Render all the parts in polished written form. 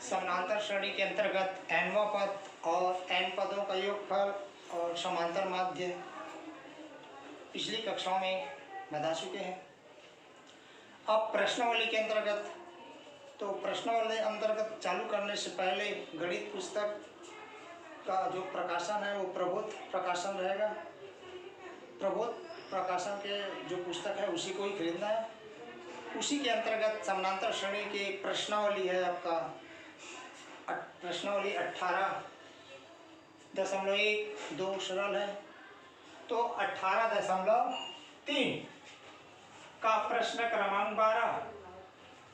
समानांतर श्रेणी के अंतर्गत nवां पद और n पदों का योगफल और समांतर माध्य पिछली कक्षाओं में बता चुके हैं। अब प्रश्नावली के अंतर्गत, तो प्रश्नावली अंतर्गत चालू करने से पहले गणित पुस्तक का जो प्रकाशन है वो प्रबोध प्रकाशन रहेगा। प्रबोध प्रकाशन के जो पुस्तक है उसी को ही खरीदना है। उसी के अंतर्गत समानांतर श्रेणी की प्रश्नावली है आपका प्रश्नावली 18.1 सरल है, तो 18.3 का प्रश्न क्रमांक 12,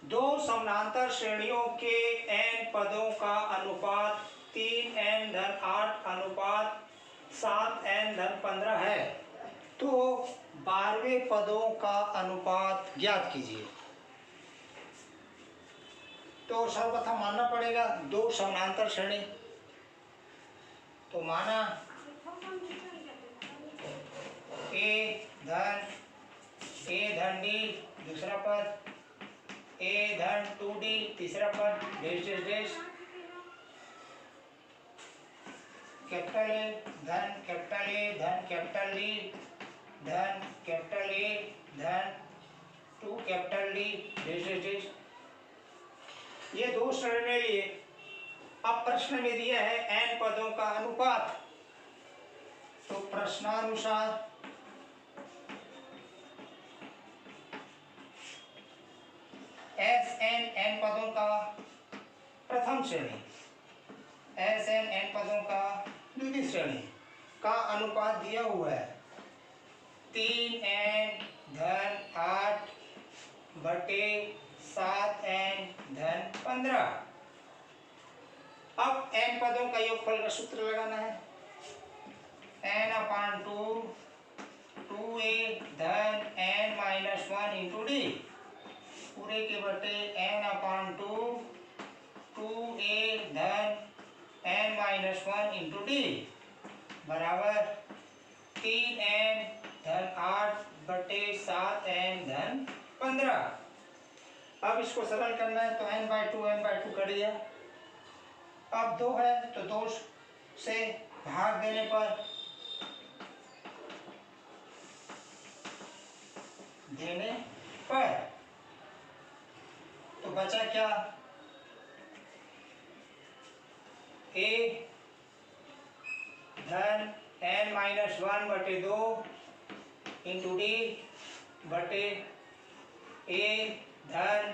दो समानांतर श्रेणियों के n पदों का अनुपात 3n-8 अनुपात 7n-15 है, तो 12वें पदों का अनुपात ज्ञात कीजिए। तो सर्वप्रथम मानना पड़ेगा दो समानांतर श्रेणी, तो माना a धन d दूसरा पद, a धन 2d तीसरा पद, dash dash dash, capital A धन कैपिटल A धन कैपिटल D धन कैपिटल A धन 2 capital D dash dash dash. ये दो श्रेणी लिए। अब प्रश्न में दिया है n पदों का अनुपात, तो प्रश्नानुसार Sn n पदों का प्रथम श्रेणी, Sn n पदों का द्वितीय श्रेणी का अनुपात दिया हुआ है 3n-8/7n-15। अब n पदों का योगफल का सूत्र लगाना है, n/2 2a धन n-1 इंटू d पूरे के बटे n/2 2a धन n-1 इंटू d बराबर 3n-8/7n-15। अब इसको सरल करना है, तो n/2 कट गया। अब 2 है तो 2 से भाग देने पर तो बचा क्या, a धन n-1/2 इंटू d बटे a धन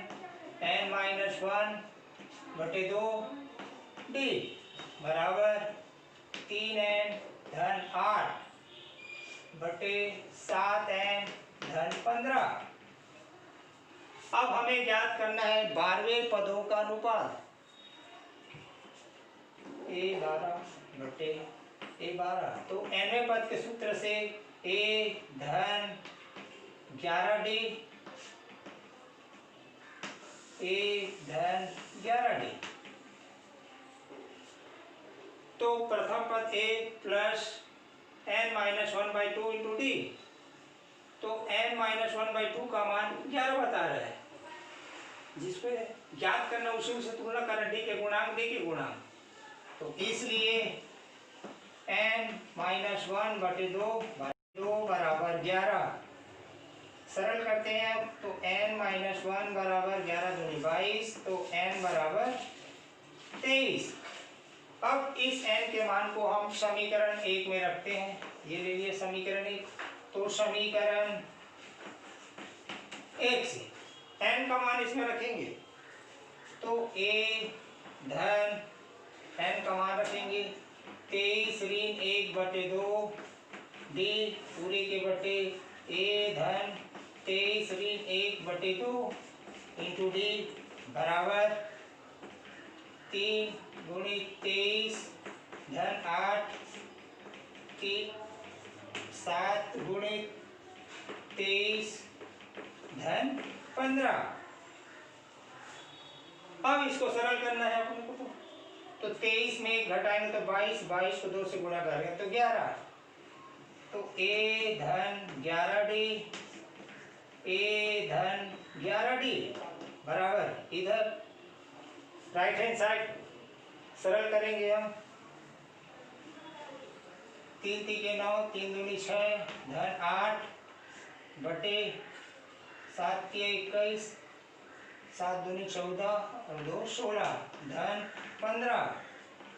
n-1/2 d बराबर 3n-8/7n-15। अब हमें ज्ञात करना है 12वें पदों का अनुपात, a12 तो nवें पद के सूत्र से a धन 11d तो प्रथम पद a plus n-1/2 into d, तो n-1/2 का मान 11 बता रहा है, जिसको ज्ञात करना उसी से तुलना करना, d के गुणांक d के गुणांक, तो इसलिए n-1/2 बराबर 11। सरल करते हैं तो n-1 बराबर 11 दूनी 22, तो n बराबर 23। अब इस n के मान को हम समीकरण 1 में रखते हैं, ये ले लिए समीकरण 1, तो समीकरण 1 से n का मान इसमें रखेंगे, तो a धन n का मान रखेंगे 23-1/2 d पूरे के बटे a धन 23-1/2 इंटू d बराबर 3 गुणित 23 धन 8 की 7 गुणित 23 धन 15। अब इसको सरल करना है अपन को, तो 23 में 1 घटाएंगे तो 22 को 2 से गुणा करेंगे तो 11, तो a धन 11d बराबर इधर राइट हैंड साइड सरल करेंगे हम। 3 3 9, 3 दूनी 6, धन 8 बटे 7 के 21, 7 दूनी 14 और 2 16, धन 15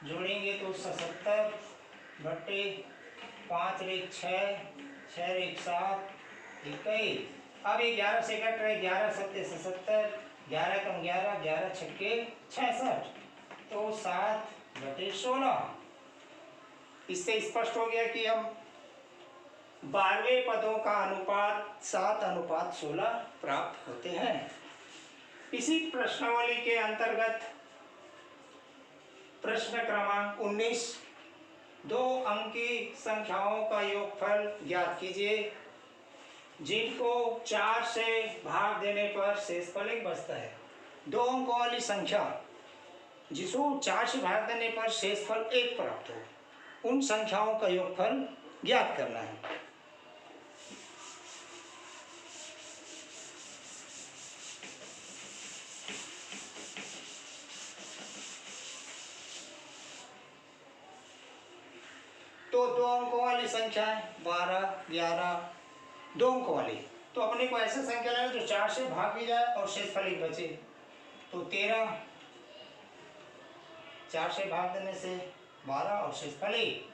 जोड़ेंगे तो 77 बटे 5 रे 6, 6 रे 7, 21। अब ये 11 से कट रहे, 11 सत्ते 77, 11 कम 11, 11 छक्के 66, तो 7 बटे 16। इससे स्पष्ट हो गया कि हम 12वें पदों का अनुपात 7:16 प्राप्त होते हैं। इसी प्रश्नावली के अंतर्गत प्रश्न क्रमांक 19, 2 अंकी संख्याओं का योगफल ज्ञात कीजिए जिनको 4 से भाग देने पर शेषफल 1 बचता है। 2 अंकों वाली संख्या जिसको 4 से भाग देने पर शेषफल 1 प्राप्त हो, उन संख्याओं का योगफल ज्ञात करना है। तो 2 अंकों वाली संख्या है 12, 11, 2 अंकों वाली, तो अपने को ऐसा संख्या लेना जो 4 से भाग भी जाए और शेषफल 1 बचे। तो 13, 4 से भाग देने से 12 और शेषफल 1।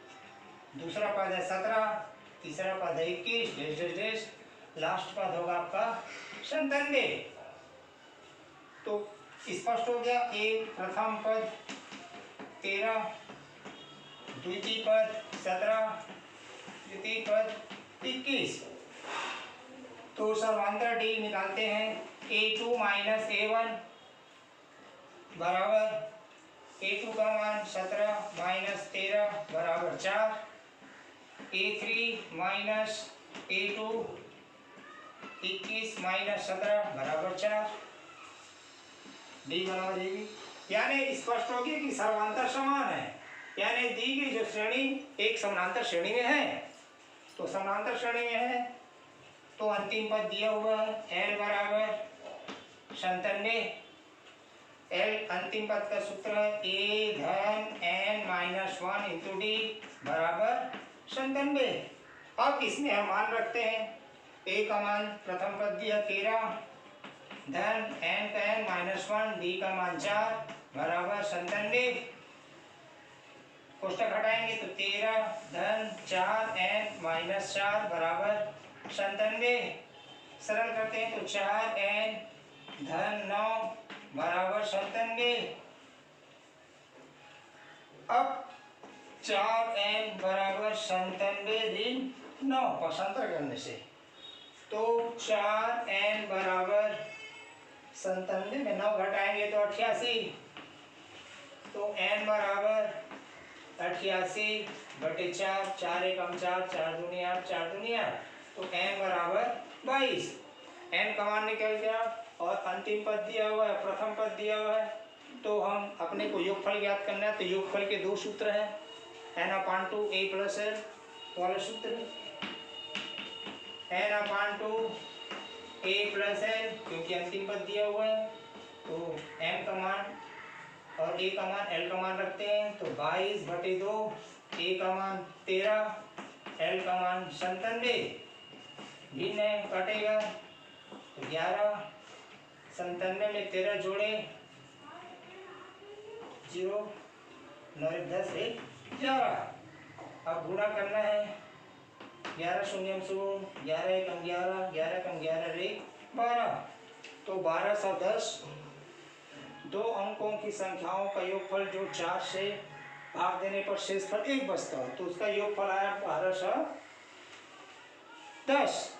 दूसरा पद है 17, तीसरा पद है 21, लास्ट पद होगा आपका 97। तो स्पष्ट हो गया, एक प्रथम पद 13, द्वितीय पद 17, तृतीय पद 21। तो समांतर डी निकालते हैं। a2 माइनस a1 बराबर a2 का मान 17 माइनस 13 बराबर 4, a3 माइनस a2 21 माइनस 17 बराबर 4, डी बराबर ए। यानी स्पष्ट हो गया कि सर्वांतर समान है, यानी दी गई जो श्रेणी एक समानांतर श्रेणी में है। तो समानांतर श्रेणी में है तो अंतिम पद दिया हुआ है l बराबर 97। l अंतिम पद का सूत्र है a धन n माइनस 1 इंटू डी बराबर 97। अब इसमें हम मान रखते हैं, a का मान प्रथम पद दिया 13 धन n का n माइनस 1, डी का मान 4 बराबर 97। कोष्टक हटाएंगे तो 13 धन 4n माइनस 4 बराबर 97। सरल करते हैं तो 4n धन 9 बराबर 97। अब 4n बराबर 97 ऋण 9 पक्षांतर करने से, तो 4n बराबर 97 में 9 घटाएंगे तो 88, तो n बराबर 88 बटे 4, 4 एकम 4, 4 दूनी 8, 4 दूनी 8, तो n बराबर 22। n का मान निकल गया और अंतिम पद दिया हुआ है, प्रथम पद दिया हुआ है, तो हम अपने को योगफल ज्ञात करना है। तो योगफल के 2 सूत्र हैं, n/2 a + l वाला सूत्र, n/2 a + l, क्योंकि अंतिम पद दिया हुआ है तो m का मान और a का मान l का मान रखते हैं। तो 22 बटे 2, a का मान 13, l का मान 97, भिन्न है कटेगा तो 11, 97 में 13 जोड़े 0, 9 10 1 11। अब गुणा करना है, 11 शून्य शून्य, 11 एकम 11, 11 कम 11 रे 12, तो 1210। 2 अंकों की संख्याओं का योगफल जो 4 से भाग देने पर शेषफल 1 बचता है, तो उसका योगफल आया 1210।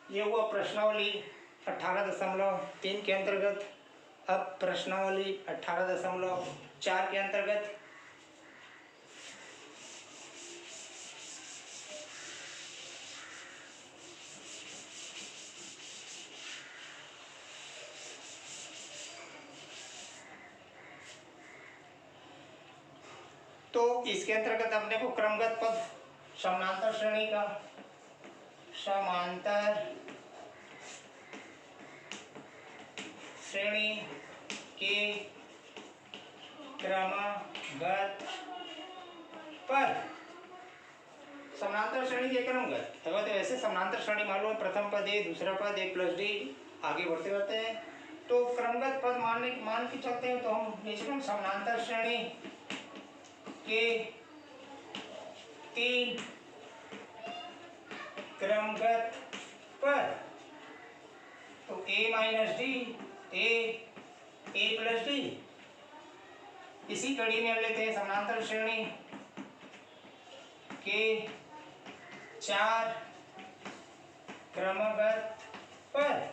ये हुआ प्रश्नावली 18.3 के अंतर्गत। अब प्रश्नावली 18.4 के अंतर्गत तो इसके अंतर्गत अपने को क्रमगत पद समानांतर श्रेणी का श्रेणी के क्रमगत पद, समानांतर श्रेणी के क्रमगत, तो ऐसे समानांतर श्रेणी मालूम है, प्रथम पद ए, दूसरा पद ए प्लस डी, आगे बढ़ते रहते हैं। तो क्रमगत पद मान के चलते हैं, तो हम निश्चित समानांतर श्रेणी के 3 क्रमगत पद, तो a minus D, a plus D. इसी कड़ी में हम लेते हैं समानांतर श्रेणी के 4 क्रमगत पद,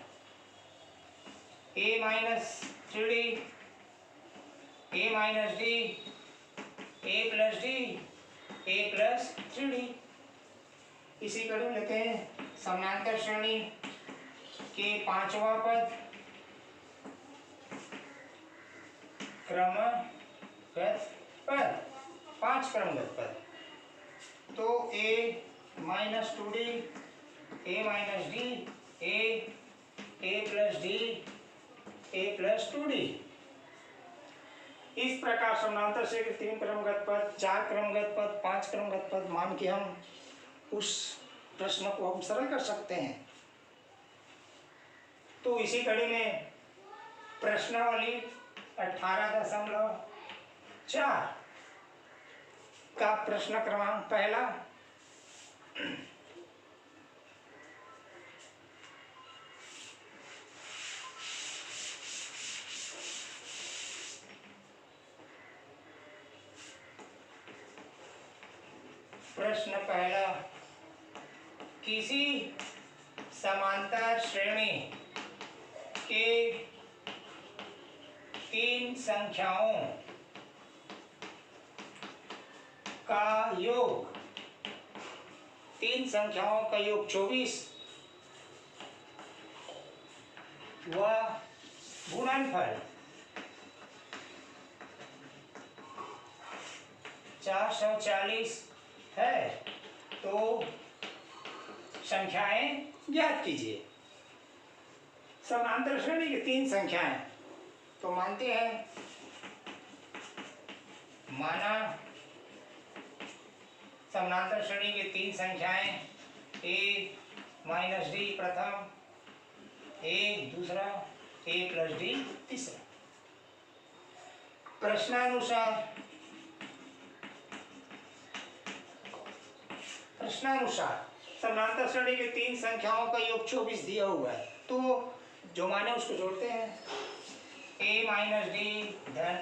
a minus 3d, a minus D, a plus b, a plus 3d। इसी कड़ी में लेते हैं समानांतर श्रेणी के 5वां पद, क्रमगत पद, 5 क्रमगत पद, तो a minus 2d, a minus D, a plus b, a plus 2d। इस प्रकार समानांतर से 3 क्रमगत पद, 4 क्रमगत पद, 5 क्रमगत पद मान के हम उस प्रश्न को हम सरल कर सकते हैं। तो इसी कड़ी में प्रश्नावली 18.4 का प्रश्न क्रमांक पहला, प्रश्न पहला, किसी समांतर श्रेणी के 3 संख्याओं का योग, 3 संख्याओं का योग 24 व गुणनफल 440 है, तो संख्याएं ज्ञात कीजिए। समांतर श्रेणी की 3 संख्याएं, तो मानते हैं, माना समानांतर श्रेणी की 3 संख्याएं a माइनस डी प्रथम, a दूसरा, a प्लस डी तीसरा। प्रश्नानुसार समानांतर श्रेणी की 3 संख्याओं का योग 24 दिया हुआ है, तो जो माने उसको जोड़ते हैं। a माइनस डी धन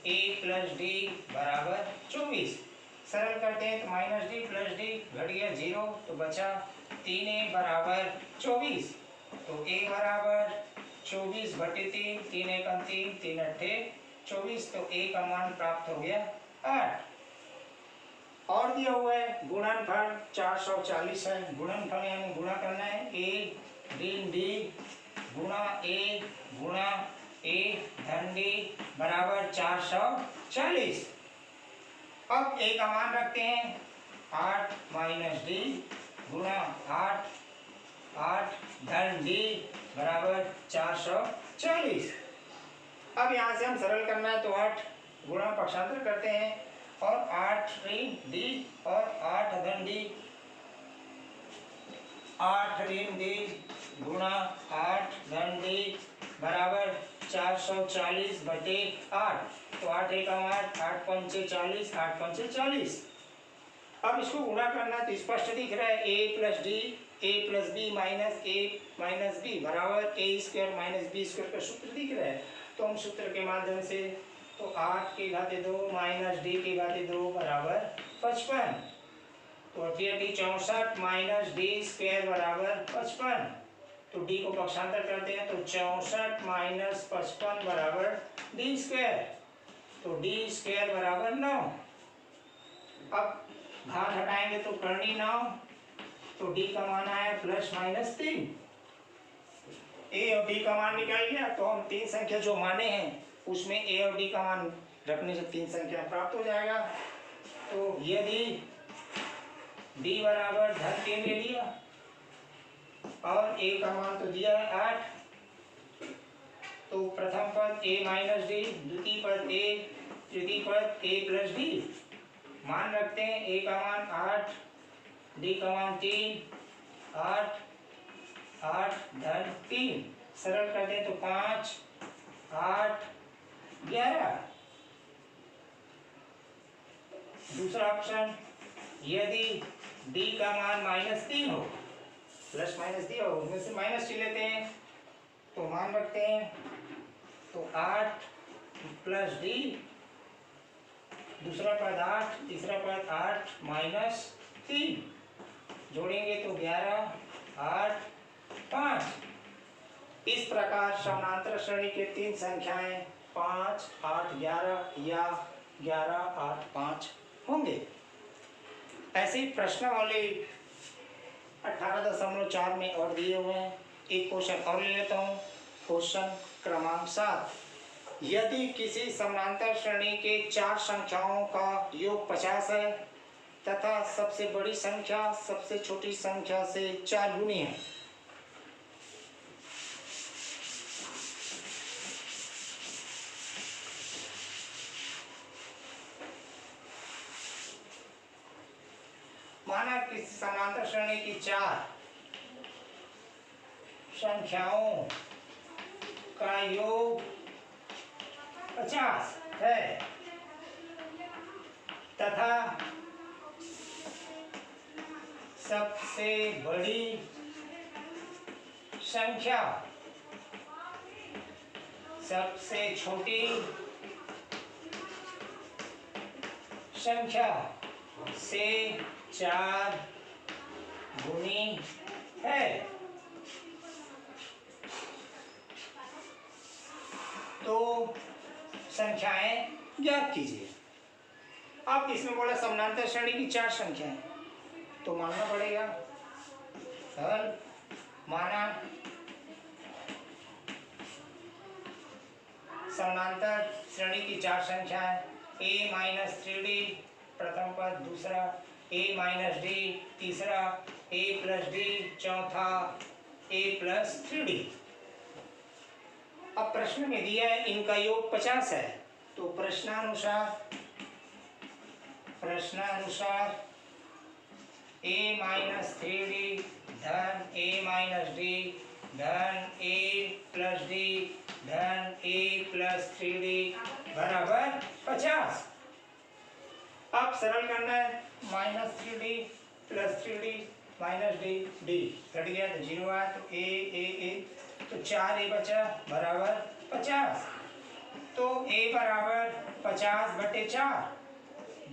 a प्लस डी बराबर 24। सरल करते हैं तो माइनस डी प्लस डी घट गया 0, तो बचा 3a बराबर 24। तो a बराबर 24 बटे 3, 3 एकम 3, 3 अट्ठे 24, तो a का मान प्राप्त हो गया 8। और दिया हुआ है गुणनफल 440 है, गुणनफल यानी गुणा करना है, a ऋण डी गुणा a धन डी बराबर 440। अब a का मान रखते हैं 8 माइनस डी गुणा 8 धन डी बराबर 440। अब यहाँ से हम सरल करना है, तो 8 गुणा पक्षांतर करते हैं, और 8 ऋण डी और 8 धन डी, 8 ऋण डी गुणा 8 धन डी बराबर 440 बटे 8, तो 8 एकम 8, 8 पंचे 40, 8 पंचे 40। अब इसको गुणा करना तो स्पष्ट दिख रहा है, a plus b, a plus b minus a minus b बराबर a square minus b square का सूत्र दिख रहा है। तो हम सूत्र के माध्यम से, तो 8 के घाते 2 माइनस डी के घाते 2 बराबर 55, तो 64 माइनस डी स्क्वायर बराबर 55, तो डी को पक्षांतर करते हैं, तो 64 माइनस 55 बराबर डी स्क्वायर, तो डी स्क्वायर बराबर 9। अब घात हटाएंगे तो करनी 9, तो डी का मान आया प्लस माइनस 3। ए और डी का मान निकल गया, तो हम 3 संख्या जो माने हैं उसमें ए और डी का मान रखने से 3 संख्या प्राप्त हो जाएगा। तो यदि डी बराबर धन 3 ले लिया और ए का मान तो दिया है 8, तो प्रथम पद a माइनस डी, द्वितीय पद a, तृतीय पद a प्लस डी। मान रखते हैं a का मान 8, d का मान 3, 8 8 धन 3, सरल कर दें तो 5 8 11। दूसरा ऑप्शन, यदि d का मान -3 हो, प्लस माइनस दिया हो, उसमें से माइनस ही लेते हैं तो मान रखते हैं, तो 8 प्लस डी, दूसरा पद 8, तीसरा पद 8 माइनस 3, जोड़ेंगे तो 11 8 5। इस प्रकार समानांतर श्रेणी के 3 संख्याएं 5 8 11 या 11 8 5 होंगे। ऐसे ही प्रश्नावली 18.4 में और दिए हुए हैं। एक क्वेश्चन और ले लेता हूँ। क्वेश्चन क्रमांक 7, यदि किसी समानांतर श्रेणी के 4 संख्याओं का योग 50 है तथा सबसे बड़ी संख्या सबसे छोटी संख्या से 4 गुनी है, माना किसी समानांतर श्रेणी की 4 संख्याओं का योग 50 है तथा सबसे बड़ी संख्या सबसे छोटी संख्या से 4 गुनी है, तो संख्याएं ज्ञात कीजिए। अब इसमें बोला समानांतर श्रेणी की 4 संख्याएं, तो मानना पड़ेगा हल, माना समानांतर श्रेणी की 4 संख्याएं a माइनस 3d प्रथम पद, दूसरा a माइनस d तीसरा, a प्लस d चौथा, a प्लस 3d। अब प्रश्न में दिया है इनका योग 50 है, तो प्रश्नानुसार a माइनस 3d धन a माइनस d धन a प्लस d धन a प्लस 3d बराबर 50। अब सरल करना है, -3d plus 3d minus D, D घट गया तो 0 आया, तो ए तो 4a बचा बराबर 50। तो a बराबर 50/4,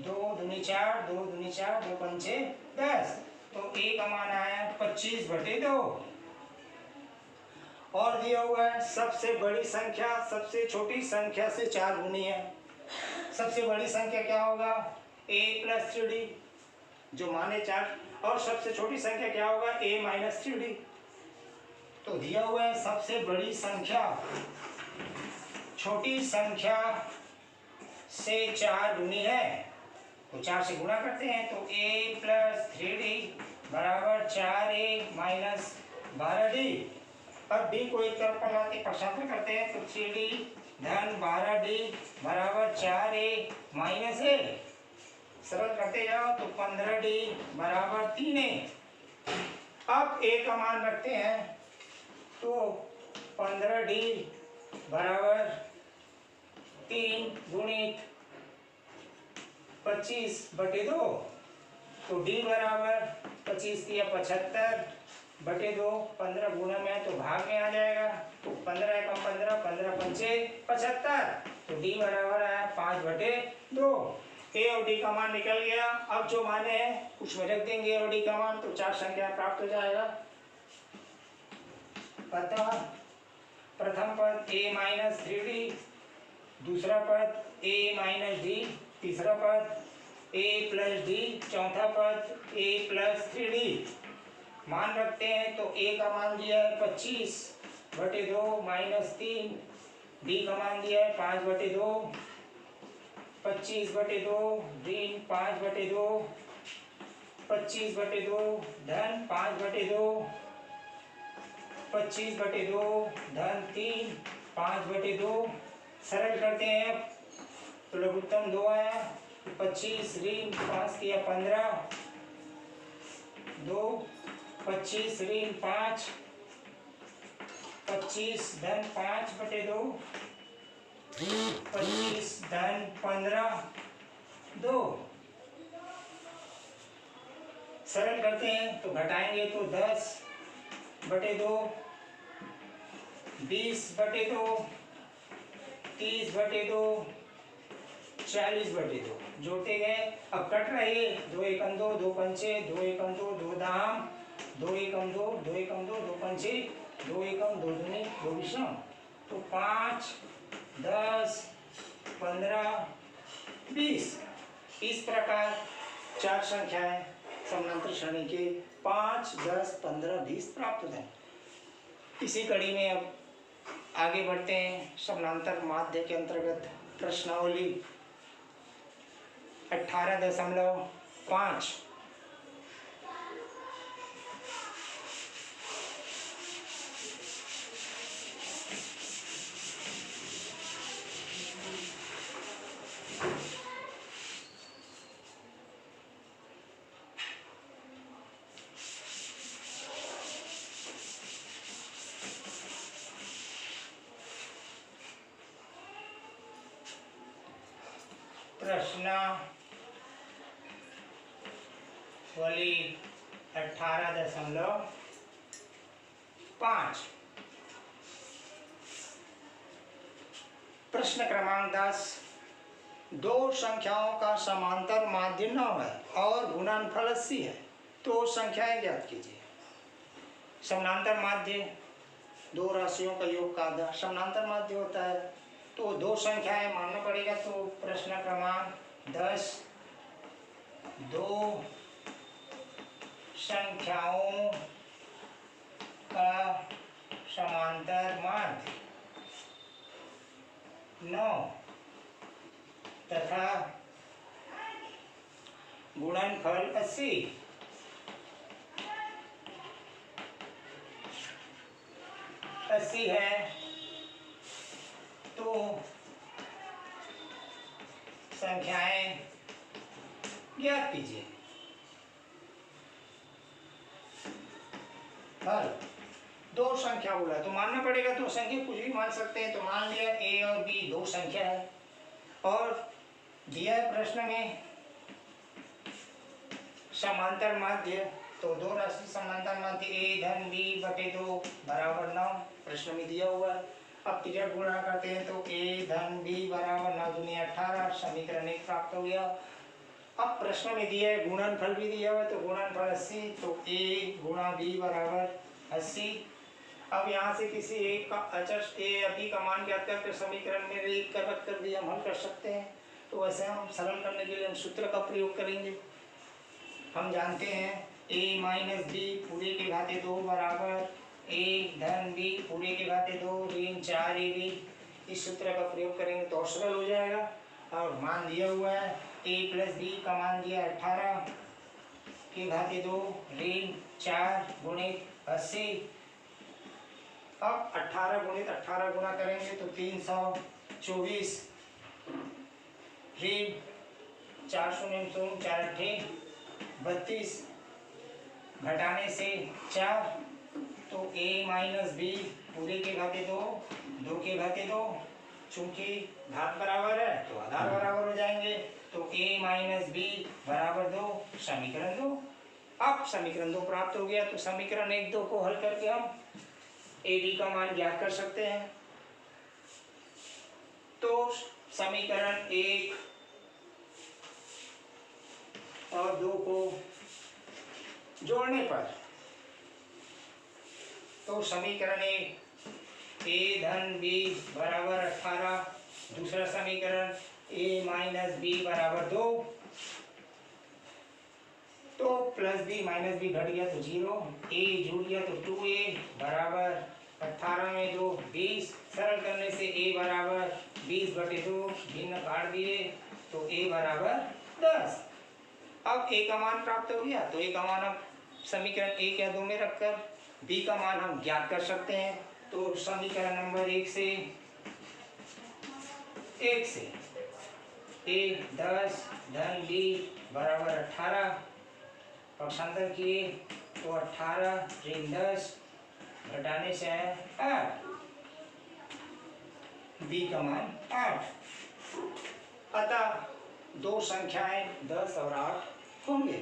2 दूनी 4, 2 दूनी 4, 2 पंचे 10, तो a का मान आया 25/2। और दिया हुआ है सबसे बड़ी संख्या सबसे छोटी संख्या से 4 गुनी है। सबसे बड़ी संख्या क्या होगा, a प्लस 3d जो माने 4, और सबसे छोटी संख्या क्या होगा, a माइनस 3d। तो दिया हुआ है सबसे बड़ी संख्या छोटी संख्या से 4 गुनी है, तो 4 से गुणा करते हैं, तो a प्लस 3d बराबर 4a माइनस 12d। अब d को एक तरफ पर लाते प्रशांतर करते हैं, तो 3d धन 12d बराबर 4a माइनस a। सरल करते जाओ तो 15d बराबर 3a। अब a का मान रखते हैं, तो 15d बराबर 3 गुणित 25/2, तो d बराबर 25 या 75/2, 15 गुना में तो भाग में आ जाएगा, तो 15 एकम 15, 15 पंचे 75, तो d बराबर आया 5/2। a और d का मान निकल गया। अब जो माने हैं उसमें रख देंगे और d का मान, तो 4 संख्या प्राप्त हो जाएगा। अतः प्रथम पद a माइनस 3d, दूसरा पद a माइनस d, तीसरा पद a प्लस d, चौथा पद a प्लस 3d। मान रखते हैं, तो a का मान दिया है 25/2 माइनस 3, d का मान दिया है 5/2, 25/2 ऋण 5/2, 25/2 धन 5/2, 25/2 धन 3, 5/2 सरल करते हैं। तो लघुत्तम 2 आया, 25 ऋण 5 किया 15, 2 25 ऋण 5, 25 धन 5/2, 25 धन 15, 2 सरल करते हैं। तो घटाएंगे तो 10/2, 20/2, 30/2, 40/2 जोड़ते गए। अब कट रहे 2 एकम 2, 2 पंचे, 2 एकम 2, 2 दाम, 2 एकम 2, 2 एकम 2, 2 पंचे, 2 एकम 2 दूनी 2 विषम। तो 5, 10, 15, 20 इस प्रकार 4 संख्याएं समानांतर श्रेणी के 5, 10, 15, 20 प्राप्त होते हैं। इसी कड़ी में अब आगे बढ़ते हैं। समानांतर माध्य के अंतर्गत प्रश्नावली 18.5 प्रश्नावली 18.5 प्रश्न क्रमांक 10 दो संख्याओं का समांतर माध्य 9 है और गुणनफल 80 है, तो संख्याएं ज्ञात कीजिए। समानांतर माध्य दो राशियों का योग का आधा समानांतर माध्य होता है, तो दो संख्याएं मानना पड़ेगा। तो प्रश्न क्रमांक 10 दो संख्याओं का समांतर माध्य 9 तथा गुणनफल 80 है, तो संख्याएं ज्ञात कीजिए। हल दो संख्या बोला तो मानना पड़ेगा, तो संख्या कुछ भी मान सकते हैं। तो मान लिया ए और बी दो संख्या है और दिया है प्रश्न में समांतर माध्य, तो दो राशि समांतर माध्य ए धन बी बटे 2 बराबर 9 प्रश्न में दिया हुआ है। अब तिरक गुणा करते हैं तो ए धन बी बराबर 9 दूनी 18 समीकरण 1 प्राप्त हो गया। अब प्रश्न में दिया है गुणनफल भी दिया हुआ है, तो गुणनफल 80, तो ए गुणा बी बराबर 80। अब यहाँ से किसी एक का अचर ए या बी का मान ज्ञात करके समीकरण में एक कर रख कर भी हम हल कर सकते हैं। तो वैसे हम सरल करने के लिए हम सूत्र का प्रयोग करेंगे। हम जानते हैं ए माइनस बी पूरे के घाते 2 बराबर ए धन बी पूरे के घाते 2 ऋण 4 ए बी। इस सूत्र का प्रयोग करेंगे तो और सरल हो जाएगा। और मान दिया हुआ है ए प्लस बी का मान दिया 18 के घाते 2 ऋण 4 गुणित 80। अब 18 गुणित 18 गुणा करेंगे तो 324 ऋण 4 शून्य 4 8 32 घटाने से 4, तो a माइनस बी पूरे के घाते 2 2 के घाते 2, चूंकि घात बराबर है तो आधार बराबर हो जाएंगे। तो a माइनस बी बराबर 2 समीकरण 2। अब समीकरण 2 प्राप्त हो गया, तो समीकरण 1 2 को हल करके हम ए डी का मान ज्ञात कर सकते हैं। तो समीकरण 1 और 2 को जोड़ने पर तो समीकरण 1 ए धन बी बराबर 18, दूसरा समीकरण ए माइनस बी बराबर 2, तो प्लस बी माइनस बी घट गया तो 0, ए जुड़ गया तो 2a बराबर 18 में 2 20। सरल करने से a बराबर 20/2 भिन्न काट दिए तो a बराबर 10। अब a का मान प्राप्त हो गया, तो a का मान अब समीकरण 1 या 2 में रखकर b का मान हम ज्ञात कर सकते हैं। तो समीकरण नंबर 1 से 1 से a 10 धन b बराबर 18 पक्षांतर किए तो 18 ऋण 10 घटाने से आया 8, b का मान 8। अतः दो संख्याएं 10 और 8 होंगे।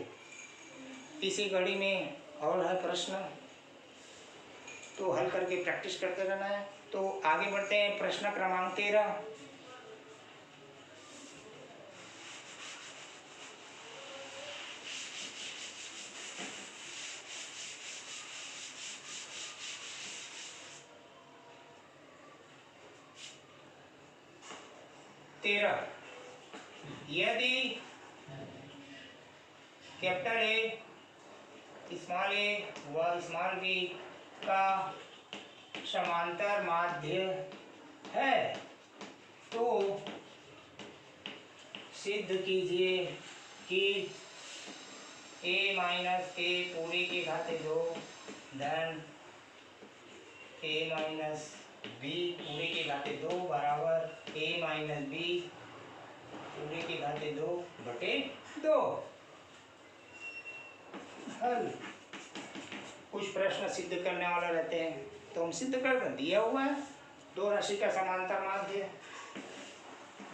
इसी कड़ी में और है प्रश्न, तो हल करके प्रैक्टिस करते रहना है। तो आगे बढ़ते हैं प्रश्न क्रमांक 13। यदि कैपिटल ए स्मॉल ए व स्मॉल बी का समांतर माध्य है तो सिद्ध कीजिए कि a माइनस ए पूरे के घाते 2 धन a माइनस बी पूरे के घाते 2 बराबर a माइनस बी पूरे के घाते 2 बटे 2। हल कुछ प्रश्न सिद्ध करने वाले रहते हैं तो हम सिद्ध कर दें। दिया हुआ है दो राशि का समांतर माध्य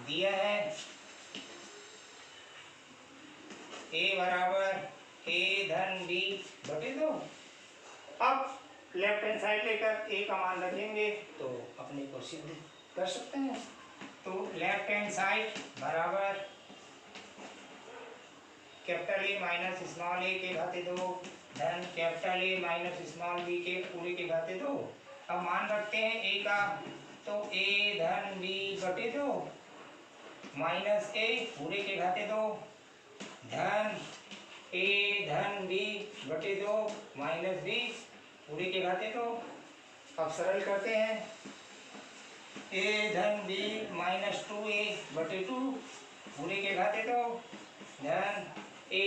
दिया है, a बराबर a धन b बटे 2। अब लेफ्ट हैंड साइड लेकर a का मान रखेंगे तो अपने को सिद्ध कर सकते हैं। तो लेफ्ट हैंड साइड बराबर capital A minus small a के घाते 2 धन capital A minus small b के पूरे के घाते 2। अब मान रखते हैं a का, तो a धन b बटे 2 माइनस a पूरे के घाते 2 धन a धन b बटे 2 माइनस b पूरे के घाते 2। अब सरल करते हैं, a धन b माइनस 2a बटे 2 पूरे के घाते 2 धन a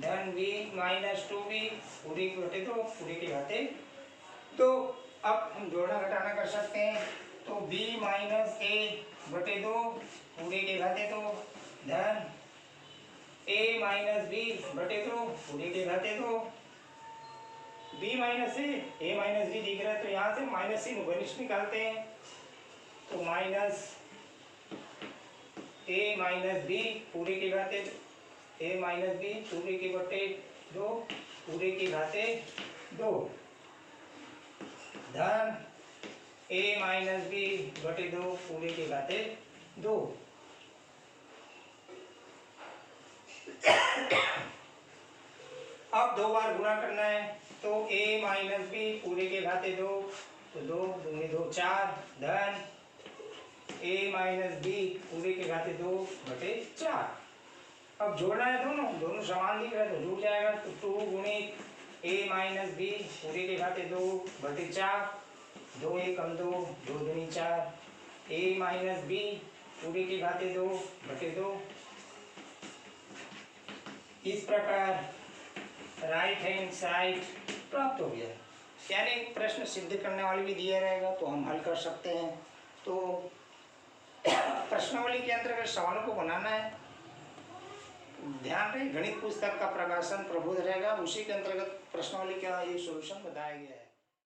धन b माइनस 2b पूरे के घाते 2 पूरे के घाते 2। अब हम जोड़ना घटाना कर सकते हैं, तो b माइनस a बटे 2 पूरे के घाते 2 धन a माइनस b बटे 2 पूरे के घाते 2। b minus a minus b दिख रहा है तो यहाँ से माइनस से घनिष्ठ निकालते हैं, तो माइनस a माइनस b पूरे के घाते a माइनस b पूरे के बटे 2 पूरे के घाते 2 धन a माइनस b बटे 2 पूरे के घाते 2। अब दो बार गुणा करना है, तो a माइनस b पूरे के घाते 2 तो 2 दूनी 2 4 धन a माइनस b पूरे के घाते 2 बटे 4। अब जोड़ना है, दोनों समान दिख रहे हैं तो जुड़ जाएगा, तो 2 गुणित a माइनस b पूरे के घाते 2 बटे 4 2 1 2 2 दूनी 4 a माइनस b पूरे के घाते 2 बटे 2। इस प्रकार राइट हैंड साइड प्राप्त हो गया। यानी प्रश्न सिद्ध करने वाले भी दिया रहेगा तो हम हल कर सकते हैं। तो प्रश्नावली के अंतर्गत सवालों को बनाना है। ध्यान रहे गणित पुस्तक का प्रकाशन प्रबोध रहेगा, उसी के अंतर्गत प्रश्नावली का ये सॉल्यूशन बताया गया है।